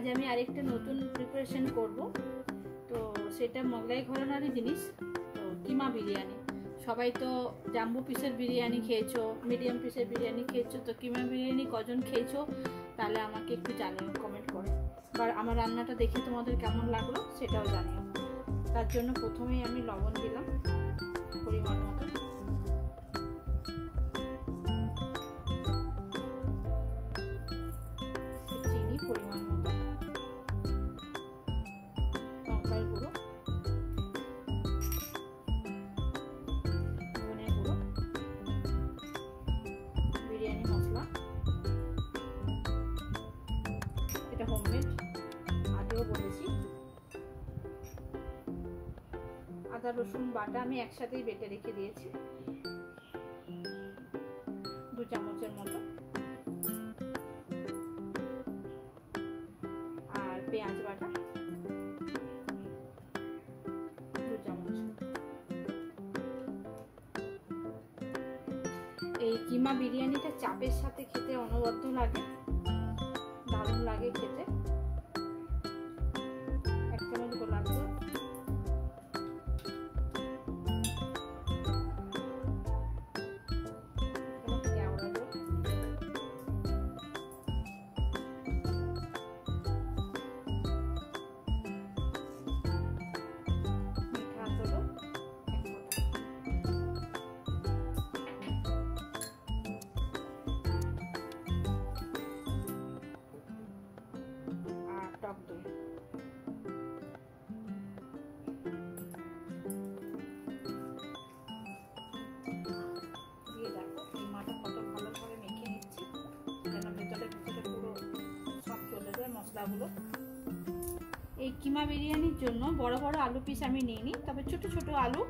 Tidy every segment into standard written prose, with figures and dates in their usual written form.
আজ আমি আরেকটা নতুন প্রিপারেশন করব। তো সেটা মোগলাই ঘরানারই জিনিস, তো কিমা বিরিয়ানি। সবাই তো জাম্বো পিসের বিরিয়ানি খেয়েছো, মিডিয়াম পিসের বিরিয়ানি খেয়েছো, তো কিমা বিরিয়ানি কজন খেয়েছো তাহলে আমাকে একটু জানিও কমেন্ট করে, বা আমার রান্নাটা দেখে তোমাদের কেমন লাগলো সেটাও জানিও। তার জন্য প্রথমেই আমি লবণ দিলাম পরিমাণ মতো, চিনি পরিমাণ মতো, লঙ্কার গুঁড়ো, ধনের গুঁড়ো, বিরিয়ানি মশলা, এটা হোমমেড, আগেও বলেছি। আদা রসুন বাটা আমি একসাথেই বেটে রেখে দিয়েছি 2 চামচের মতো, আর পেঁয়াজ বাটা 2 চামচ। এই কিমা বিরিয়ানিটা চাপের সাথে খেতে অনবদ্য লাগে, দারুণ লাগে খেতে। 1 চামচ গোলাপ জল, টক দই। দিয়ে দেখো কিমাটা কত ভালো করে মেখে নিচ্ছি যেন ভেতরে পুরো সব চলে যায় মশলাগুলো। এই কিমা বিরিয়ানির জন্য বড় বড় আলু পিস আমি নিইনি, তবে ছোট ছোট আলু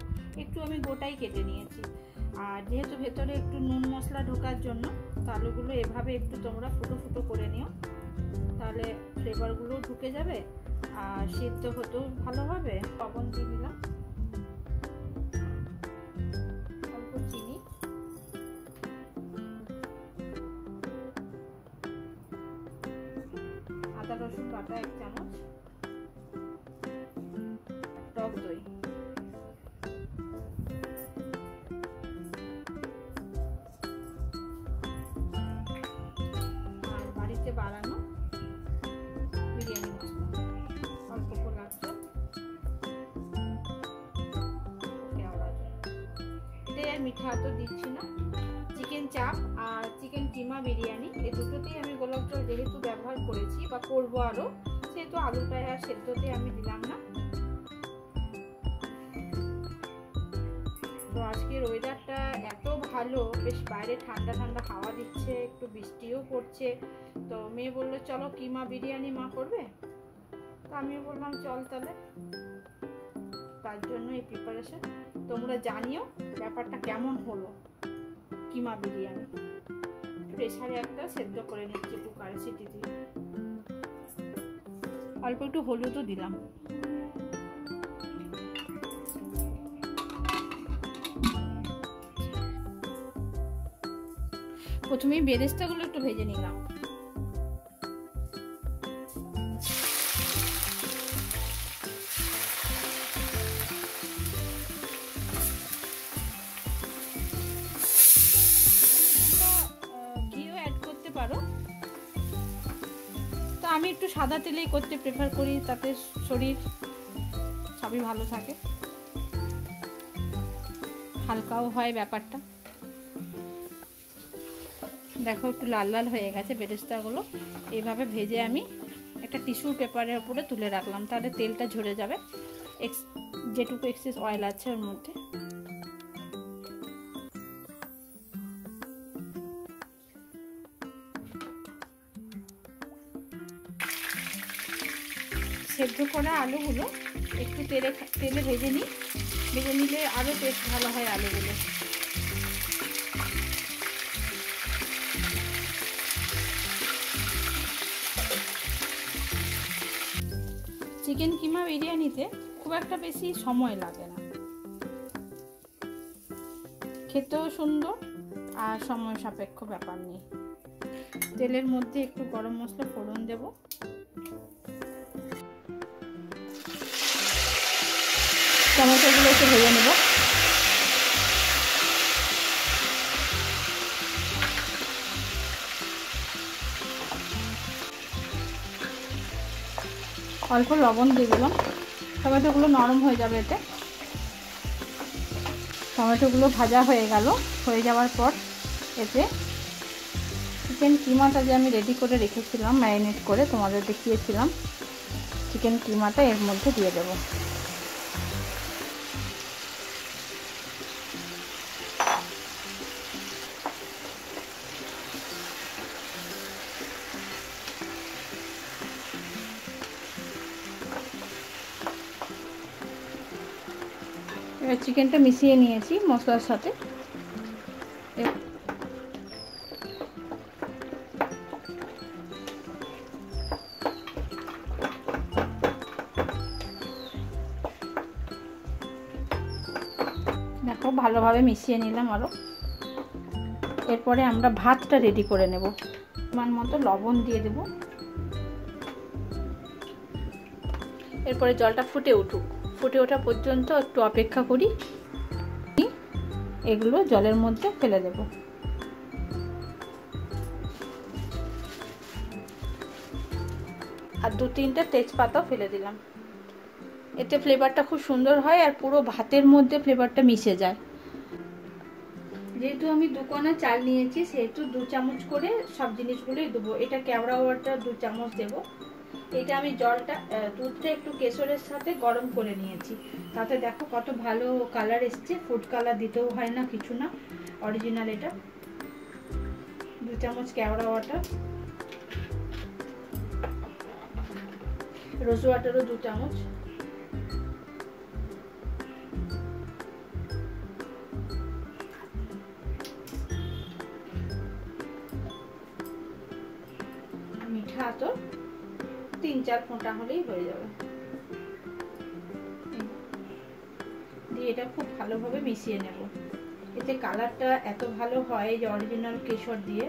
একটু আমি গোটাই কেটে নিয়েছি। আর যেহেতু ভেতরে একটু নুন মশলা ঢোকার জন্য তো আলুগুলো এভাবে একটু তোমরা ফুটো ফুটো করে নিও, তাহলে ফ্লেভারগুলো ঢুকে যাবে আর সিদ্ধ হতেও ভালো হবে। লবণ দিয়ে দিলাম, অল্প চিনি, আদা রসুন বাটা 1 চামচ, টক দই, আর বাড়িতে বানানো বিরিয়ানি মশলা, অল্প গোলাপ জল, কেওড়া জল। এটাই আর মিঠা তো দিচ্ছি না। চিকেন চাপ আর চিকেন কিমা বিরিয়ানি এই দুটোতেই আমি গোলাপ জল যেহেতু ব্যবহার করেছি বা করবো আরও, সেহেতু আলুটায় আর সেদ্ধতে আমি দিলাম না। তো আজকের ওয়েদারটা এত ভালো, বেশ বাইরে ঠান্ডা ঠান্ডা হাওয়া দিচ্ছে, একটু বৃষ্টিও পড়ছে। তো মেয়ে বললো চলো কিমা বিরিয়ানি মা করবে, তো আমিও বললাম চল তাহলে। তার জন্য এই প্রিপারেশন। তোমরা জানিও ব্যাপারটা কেমন হলো কিমা বিরিয়ানি। প্রেসারে একটা সেদ্ধ করে নিচ্ছি কুকারে সিটি দিয়ে, অল্প একটু হলুদও দিলাম। প্রথমেই বেরেস্তাগুলো একটু ভেজে নিলাম। ঘিও অ্যাড করতে পারো, তো আমি একটু সাদা তেলেই করতে প্রেফার করি, তাতে শরীর সবই ভালো থাকে, হালকাও হয় ব্যাপারটা। দেখো একটু লাল লাল হয়ে গেছে বেরেস্তাগুলো। এইভাবে ভেজে আমি একটা টিস্যু পেপারের উপরে তুলে রাখলাম, তাহলে তেলটা ঝরে যাবে, যেটুকু এক্সেস অয়েল আছে ওর মধ্যে। সেদ্ধ করা আলুগুলো একটু তেলে ভেজে নিলে আরও টেস্ট ভালো হয় আলুগুলো। চিকেন কিমা বিরিয়ানিতে খুব একটা বেশি সময় লাগে না, খেতেও সুন্দর আর সময় সাপেক্ষ ব্যাপার নেই। তেলের মধ্যে একটু গরম মশলা ফোড়ন দেব, টমেটোগুলো একটু ভেজে নেব। অল্প লবণ দিয়ে দিলাম, টমেটোগুলো নরম হয়ে যাবে এতে। টমেটোগুলো ভাজা হয়ে গেল, হয়ে যাওয়ার পর এতে চিকেন কিমাটা যে আমি রেডি করে রেখেছিলাম ম্যারিনেট করে তোমাদের দেখিয়েছিলাম, চিকেন কিমাটা এর মধ্যে দিয়ে দেব। এবার চিকেনটা মিশিয়ে নিয়েছি মশলার সাথে। দেখো ভালোভাবে মিশিয়ে নিলাম আরও। এরপরে আমরা ভাতটা রেডি করে নেব। পরিমাণ মতো লবণ দিয়ে দেব। এরপরে জলটা ফুটে উঠুক, ফুটে ওঠা পর্যন্ত একটু অপেক্ষা করি। এগুলো জলের মধ্যে ফেলে দেব। আর 2-3টা তেজপাতাও ফেলে দিলাম। এতে ফ্লেভারটা খুব সুন্দর হয় আর পুরো ভাতের মধ্যে ফ্লেভারটা মিশে যায়। যেহেতু আমি 2 কোনা চাল নিয়েছি সেহেতু 2 চামচ করে সব জিনিসগুলোই দেবো। এটা কেওড়া ওয়াটার 2 চামচ দেব। এটা আমি জলটা দুধটা একটু কেশরের সাথে গরম করে নিয়েছি, তাতে দেখো কত ভালো কালার এসছে। ফুড কালার দিতেও হয় না, কিছু না, অরিজিনাল এটা। 2 চামচ কেওড়া ওয়াটার, রোজ ওয়াটারও 2 চামচ, মিঠা তো 3-4 ফোঁটা হলেই হয়ে যাবে। দিয়ে এটা খুব ভালোভাবে মিশিয়ে নেব। এতে কালারটা এত ভালো হয় যে অরিজিনাল কেশর দিয়ে।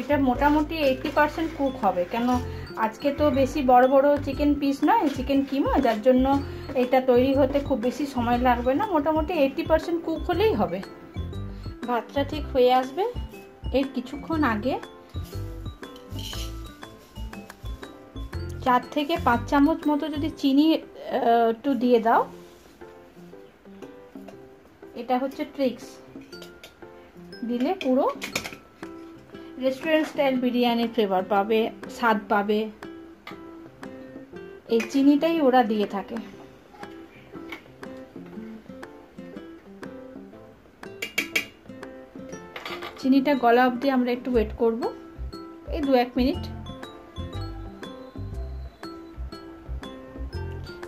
এটা মোটামুটি 80% কুক হবে, কেন আজকে তো বেশি বড় বড় চিকেন পিস নয়, চিকেন কিমা, যার জন্য এটা তৈরি হতে খুব বেশি সময় লাগবে না। মোটামুটি 80% কুক হলেই হবে। ভাতটা ঠিক হয়ে আসবে। এর কিছুক্ষণ আগে 4 থেকে 5 চামচ মতো যদি চিনি একটু দিয়ে দাও, এটা হচ্ছে ট্রিক্স, দিলে পুরো রেস্টুরেন্ট স্টাইল বিরিয়ানির ফ্লেভার পাবে, স্বাদ পাবে। এই চিনিটাই ওরা দিয়ে থাকে। চিনিটা গলা অবধি আমরা একটু ওয়েট করব, এই 2-1 মিনিট।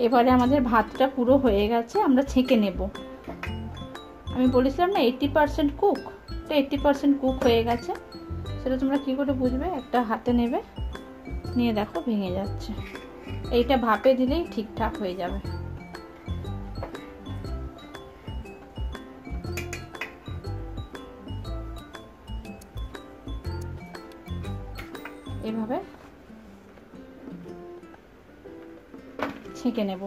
এবারে আমাদের ভাতটা পুরো হয়ে গেছে, আমরা ছেঁকে নেব। আমি বলেছিলাম না 80% কুক, তো 80% কুক হয়ে গেছে। সেটা তোমরা কি করে বুঝবে? একটা হাতে নেবে, নিয়ে দেখো ভেঙে যাচ্ছে। এইটা ভাপে দিলেই ঠিকঠাক হয়ে যাবে। এভাবে ছেঁকে নেব।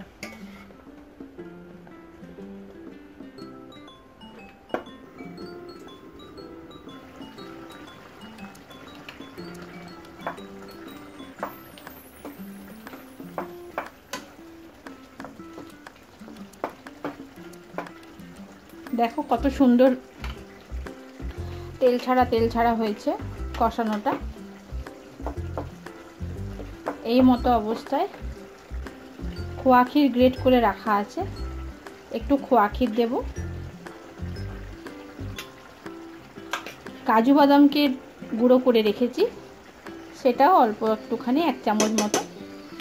দেখো কত সুন্দর তেল ছাড়া হয়েছে কষানোটা। এই মতো অবস্থায় খোয়া ক্ষীর গ্রেট করে রাখা আছে, একটু খোয়া ক্ষীর দেব। কাজু বাদামকে গুঁড়ো করে রেখেছি, সেটাও অল্প একটুখানি 1 চামচ মতো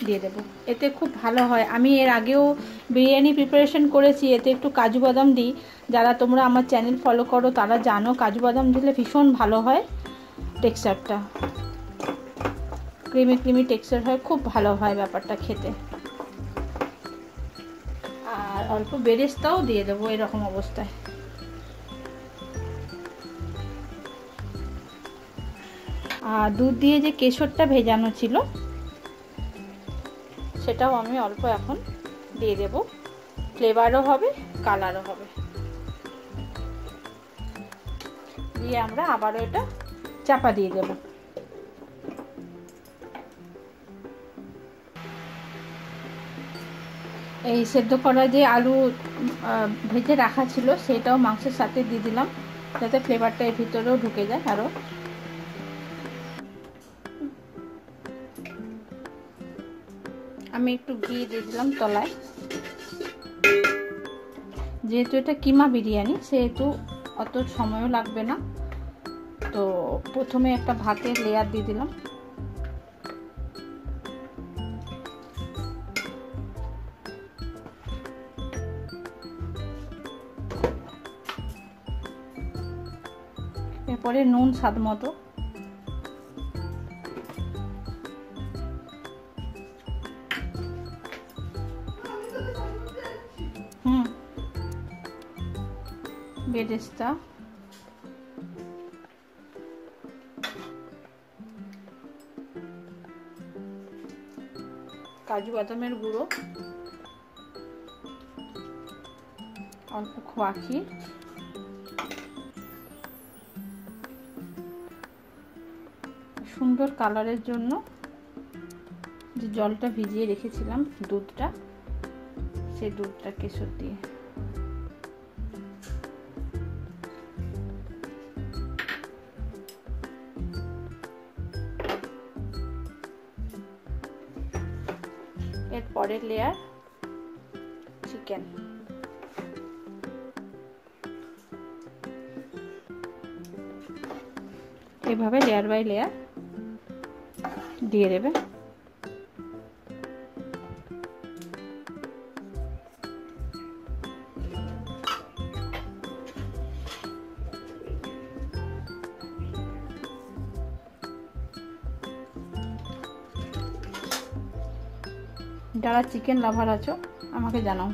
দিয়ে দেব। এতে খুব ভালো হয়। আমি এর আগেও বিরিয়ানি প্রিপারেশন করেছি, এতে একটু কাজু বাদাম দিই। যারা তোমরা আমার চ্যানেল ফলো করো তারা জানো কাজু বাদাম দিলে ভীষণ ভালো হয়, টেক্সচারটা ক্রিমি টেক্সচার হয়, খুব ভালো হয় ব্যাপারটা খেতে। আর অল্প বেরেস্তাও দিয়ে দেবো এরকম অবস্থায়। আর দুধ দিয়ে যে কেশরটা ভেজানো ছিল সেটাও আমি অল্প এখন দিয়ে দেব, ফ্লেভারও হবে কালারও হবে। দিয়ে আমরা আবারও এটা চাপা দিয়ে দেব। এই সেদ্ধ করা যে আলু ভেজে রাখা ছিল সেটাও মাংসের সাথে দিয়ে দিলাম, যাতে ফ্লেভারটা এর ভিতরেও ঢুকে যায়। আরও আমি একটু ঘি দিয়ে দিলাম তলায়। যেহেতু এটা কিমা বিরিয়ানি সেহেতু অত সময়ও লাগবে না, তো প্রথমে একটা ভাতের লেয়ার দিয়ে দিলাম। এরপরে নুন স্বাদ মতো, বেরেস্তা, কাজু বাদামের গুঁড়ো, অল্প খোয়া ক্ষীর, সুন্দর কালারের জন্য যে জলটা ভিজিয়ে রেখেছিলাম দুধটা, সেই দুধটা কেশর দিয়ে এর পরের লেয়ার চিকেন। এভাবে লেয়ার বাই লেয়ার দিয়ে দেবে। যারা চিকেন লাভার আছো আমাকে জানাও।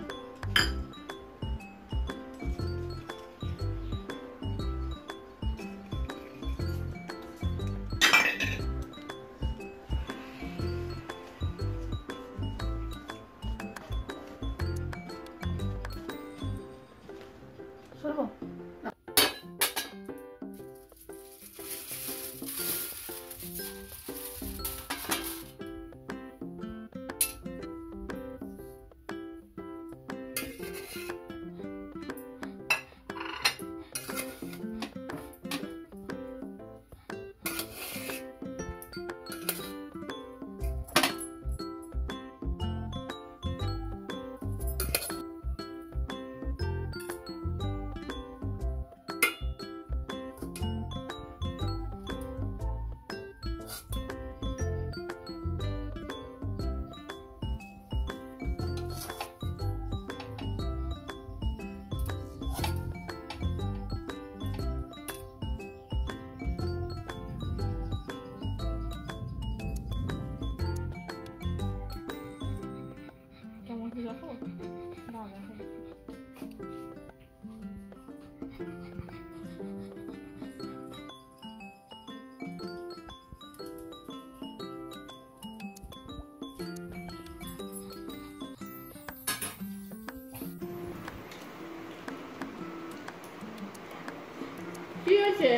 সরবো কি হয়েছে?